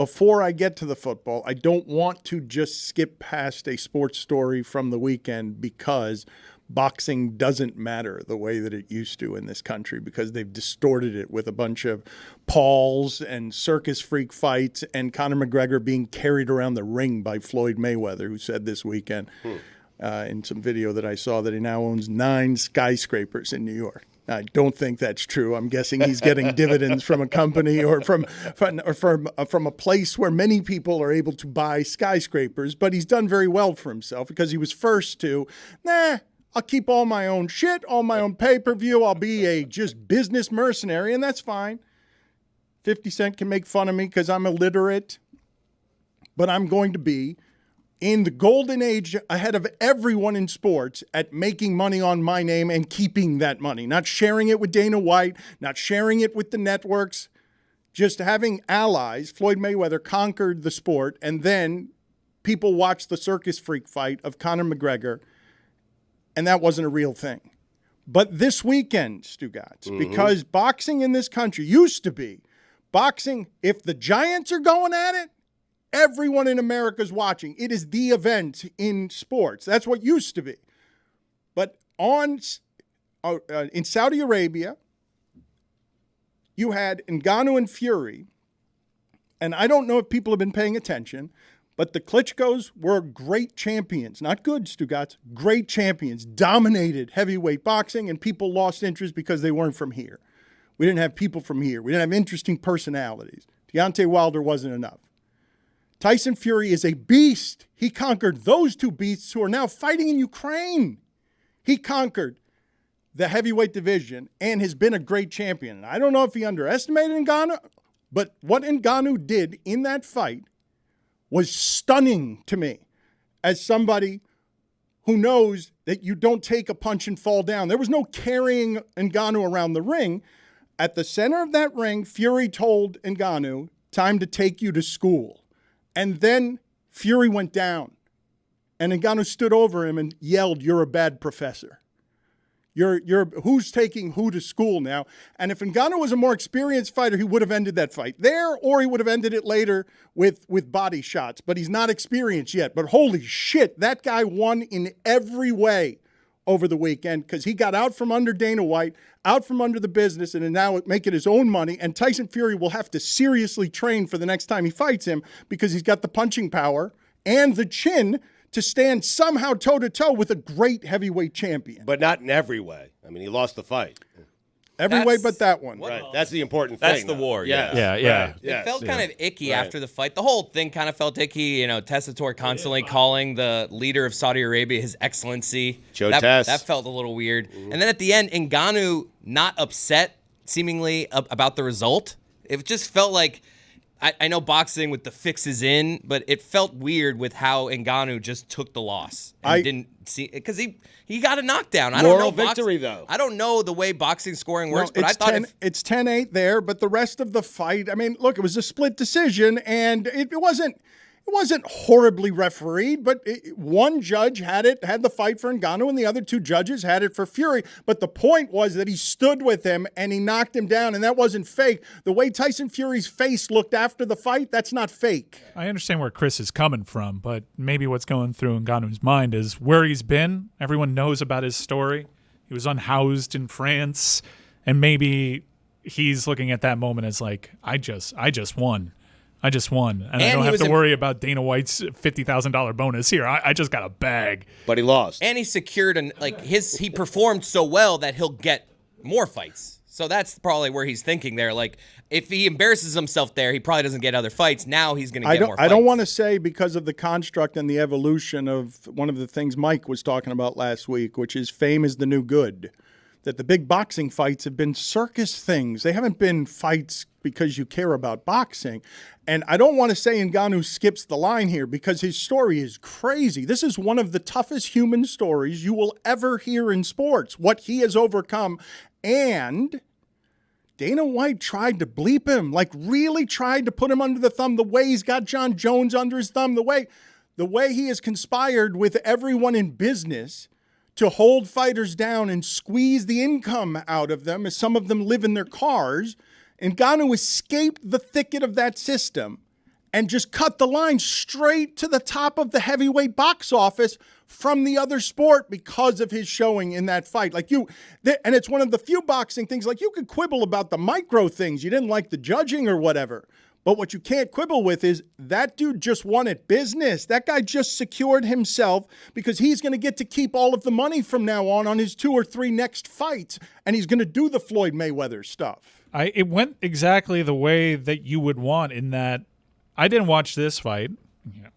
before I get to the football, I don't want to just skip past a sports story from the weekend because boxing doesn't matter the way that it used to in this country because they've distorted it with a bunch of Pauls and circus freak fights and Conor McGregor being carried around the ring by Floyd Mayweather, who said this weekend in some video that I saw that he now owns 9 skyscrapers in New York. I don't think that's true. I'm guessing he's getting dividends from a company or from a place where many people are able to buy skyscrapers, but he's done very well for himself because he was first to, I'll keep all my own shit, all my own pay-per-view. I'll be a just business mercenary, and that's fine. 50 Cent can make fun of me because I'm illiterate, but I'm going to be in the golden age ahead of everyone in sports at making money on my name and keeping that money, not sharing it with Dana White, not sharing it with the networks, just having allies. Floyd Mayweather conquered the sport, and then people watched the circus freak fight of Conor McGregor, and that wasn't a real thing. But this weekend, Stugotz, because boxing in this country used to be, boxing, if the Giants are going at it, everyone in America is watching. It is the event in sports. That's what used to be. But in Saudi Arabia, you had Ngannou and Fury, and I don't know if people have been paying attention, but the Klitschko's were great champions. Not good, Stugotz. Great champions. Dominated heavyweight boxing, and people lost interest because they weren't from here. We didn't have people from here. We didn't have interesting personalities. Deontay Wilder wasn't enough. Tyson Fury is a beast. He conquered those 2 beasts who are now fighting in Ukraine. He conquered the heavyweight division and has been a great champion. And I don't know if he underestimated Ngannou, but what Ngannou did in that fight was stunning to me as somebody who knows that you don't take a punch and fall down. There was no carrying Ngannou around the ring. At the center of that ring, Fury told Ngannou, time to take you to school. And then Fury went down, and Ngannou stood over him and yelled, "You're a bad professor. You're who's taking who to school now?" And if Ngannou was a more experienced fighter, he would have ended that fight there, or he would have ended it later with body shots. But he's not experienced yet. But holy shit, that guy won in every way over the weekend because he got out from under Dana White, out from under the business, and now making his own money. And Tyson Fury will have to seriously train for the next time he fights him because he's got the punching power and the chin to stand somehow toe-to-toe with a great heavyweight champion. But not in every way. I mean, he lost the fight. Every way but that one. Right. That's the important thing. That's the war. Yeah. Right. It felt kind of icky after the fight. The whole thing kind of felt icky. Tessitore constantly calling the leader of Saudi Arabia his excellency. That felt a little weird. And then at the end, Ngannou not upset, seemingly, about the result. It just felt like, I know boxing with the fixes in, but it felt weird with how Ngannou just took the loss. And didn't see, because he got a knockdown. I don't know victory, though. I don't know the way boxing scoring works, but I thought it's 10-8 there, but the rest of the fight, I mean, look, it was a split decision, and it wasn't horribly refereed, but one judge had the fight for Ngannou, and the other 2 judges had it for Fury. But the point was that he stood with him and he knocked him down, and that wasn't fake. The way Tyson Fury's face looked after the fight, that's not fake. I understand where Chris is coming from, but maybe what's going through Ngannou's mind is where he's been. Everyone knows about his story. He was unhoused in France, and maybe he's looking at that moment as like, I just won. I don't have to worry about Dana White's $50,000 bonus here. I just got a bag. But he lost. And he secured he performed so well that he'll get more fights. So that's probably where he's thinking there. Like, if he embarrasses himself there, he probably doesn't get other fights. Now he's going to get more fights. I don't want to say because of the construct and the evolution of one of the things Mike was talking about last week, which is fame is the new good, that the big boxing fights have been circus things. They haven't been fights because you care about boxing. And I don't want to say Ngannou skips the line here because his story is crazy. This is one of the toughest human stories you will ever hear in sports, what he has overcome. And Dana White tried to bleep him, like really tried to put him under the thumb, the way he's got John Jones under his thumb, the way he has conspired with everyone in business to hold fighters down and squeeze the income out of them as some of them live in their cars. Ngannou escaped the thicket of that system and just cut the line straight to the top of the heavyweight box office from the other sport because of his showing in that fight. And it's one of the few boxing things, like you could quibble about the micro things. You didn't like the judging or whatever. But what you can't quibble with is that dude just won at business. That guy just secured himself because he's going to get to keep all of the money from now on his 2 or 3 next fights. And he's going to do the Floyd Mayweather stuff. It went exactly the way that you would want, in that I didn't watch this fight.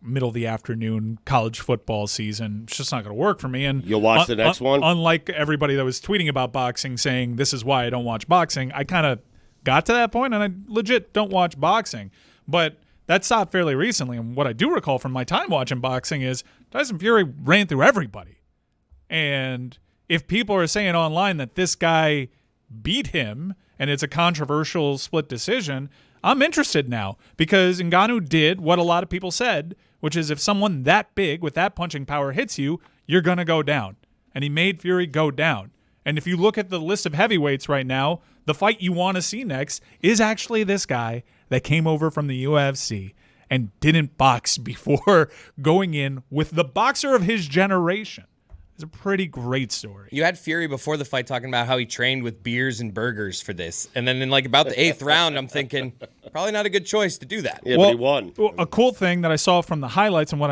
Middle of the afternoon college football season. It's just not going to work for me. And you'll watch the next one? Unlike everybody that was tweeting about boxing saying this is why I don't watch boxing, I kind of got to that point and I legit don't watch boxing. But that stopped fairly recently. And what I do recall from my time watching boxing is Tyson Fury ran through everybody. And if people are saying online that this guy beat him and it's a controversial split decision, I'm interested now, because Ngannou did what a lot of people said, which is if someone that big with that punching power hits you, you're going to go down. And he made Fury go down. And if you look at the list of heavyweights right now, the fight you want to see next is actually this guy that came over from the UFC and didn't box before going in with the boxer of his generation. It's a pretty great story. You had Fury before the fight talking about how he trained with beers and burgers for this. And then in about the 8th round, I'm thinking, probably not a good choice to do that. Yeah, but he won. A cool thing that I saw from the highlights, and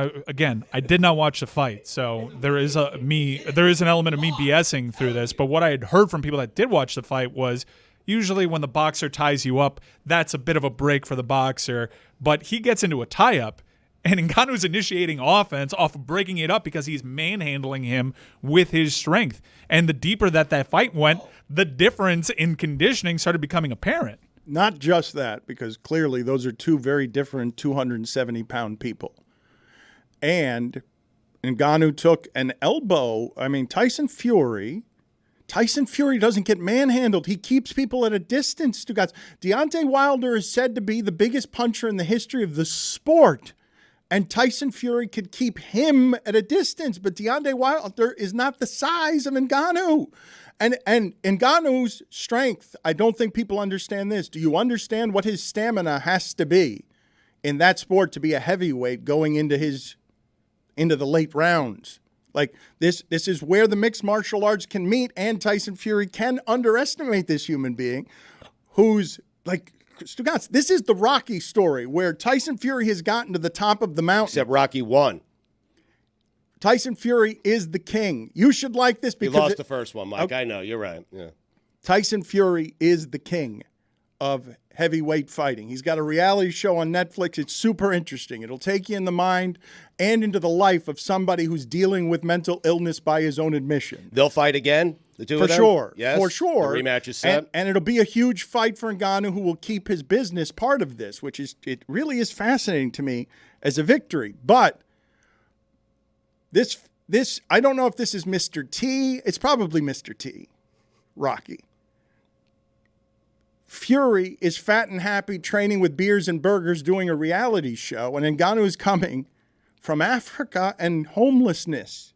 I did not watch the fight, so there is an element of me BSing through this, but what I had heard from people that did watch the fight was usually when the boxer ties you up, that's a bit of a break for the boxer, but he gets into a tie-up, and Ngannou's initiating offense off of breaking it up because he's manhandling him with his strength. And the deeper that fight went, the difference in conditioning started becoming apparent. Not just that, because clearly those are two very different 270-pound people. And Ngannou took an elbow. I mean, Tyson Fury doesn't get manhandled. He keeps people at a distance. Deontay Wilder is said to be the biggest puncher in the history of the sport. And Tyson Fury could keep him at a distance, but Deontay Wilder is not the size of Ngannou. And Ngannou's strength, I don't think people understand this. Do you understand what his stamina has to be in that sport to be a heavyweight going into the late rounds? Like this is where the mixed martial arts can meet, and Tyson Fury can underestimate this human being who's like, Stugotz, this is the Rocky story where Tyson Fury has gotten to the top of the mountain. Except Rocky won. Tyson Fury is the king. You should like this because he lost the first one, Mike. Okay. I know. You're right. Yeah. Tyson Fury is the king of heavyweight fighting. He's got a reality show on Netflix. It's super interesting. It'll take you in the mind and into the life of somebody who's dealing with mental illness by his own admission. They'll fight again? The two of them? For sure. Yes? For sure. The rematch is set? And it'll be a huge fight for Ngannou, who will keep his business part of this, which is, it really is fascinating to me as a victory. But this I don't know if this is Mr. T. It's probably Mr. T. Rocky. Fury is fat and happy training with beers and burgers doing a reality show, and Ngannou is coming from Africa and homelessness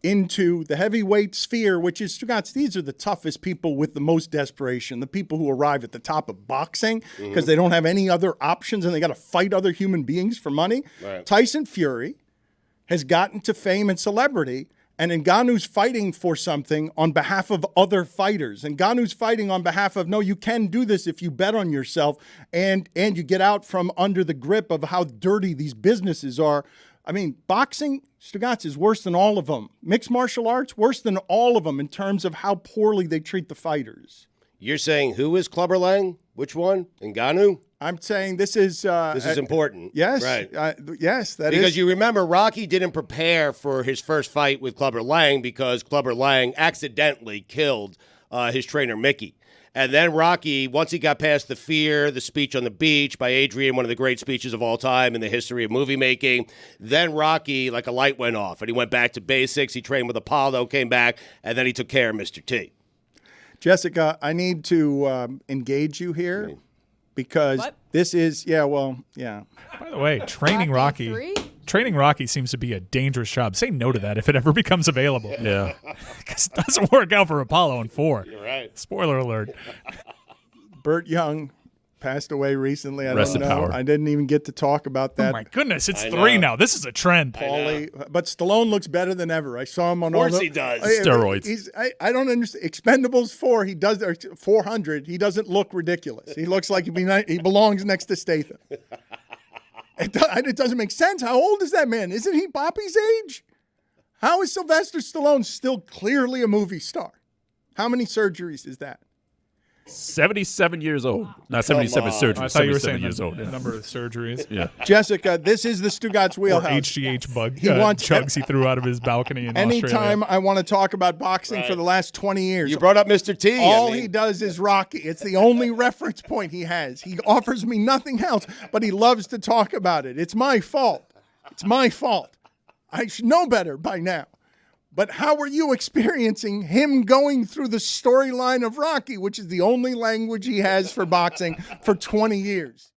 into the heavyweight sphere, which is, Stugotz, these are the toughest people with the most desperation, the people who arrive at the top of boxing because they don't have any other options and they got to fight other human beings for money. Right. Tyson Fury has gotten to fame and celebrity, and Ngannou's fighting for something on behalf of other fighters. Ngannou's fighting on behalf of, no, you can do this if you bet on yourself and you get out from under the grip of how dirty these businesses are. I mean, boxing, Stugotz, is worse than all of them. Mixed martial arts, worse than all of them in terms of how poorly they treat the fighters. You're saying who is Clubber Lang? Which one? Ngannou? I'm saying this is... this is important. Yes. Right. Yes, that because is... you remember, Rocky didn't prepare for his first fight with Clubber Lang because Clubber Lang accidentally killed his trainer, Mickey. And then Rocky, once he got past the fear, the speech on the beach by Adrian, one of the great speeches of all time in the history of movie making, then Rocky, like a light went off, and he went back to basics. He trained with Apollo, came back, and then he took care of Mr. T. Jessica, I need to engage you here because this is, yeah. By the way, training Rocky seems to be a dangerous job. Say no to that if it ever becomes available. Yeah. Because it doesn't work out for Apollo in 4. You're right. Spoiler alert. Burt Young passed away recently. I Rest don't in know. power. I didn't even get to talk about that. Oh my goodness, it's 3 now. This is a trend. Paulie, but Stallone looks better than ever. I saw him on all the. Of course he does. Steroids. I don't understand. Expendables 4, he does 400. He doesn't look ridiculous. He looks like he belongs next to Statham. It doesn't make sense. How old is that man? Isn't he Poppy's age? How is Sylvester Stallone still clearly a movie star? How many surgeries is that? 77 years old. Not 77 surgeries. I thought you were 77 saying years the old. number of surgeries. Yeah. Jessica, this is the Stugotz Or wheelhouse. HGH bug wants- chugs he threw out of his balcony in Anytime Australia. I want to talk about boxing for the last 20 years, You brought up Mr. T. all he does is Rocky. It's the only reference point he has. He offers me nothing else, but he loves to talk about it. It's my fault. It's my fault. I should know better by now. But how are you experiencing him going through the storyline of Rocky, which is the only language he has for boxing for 20 years?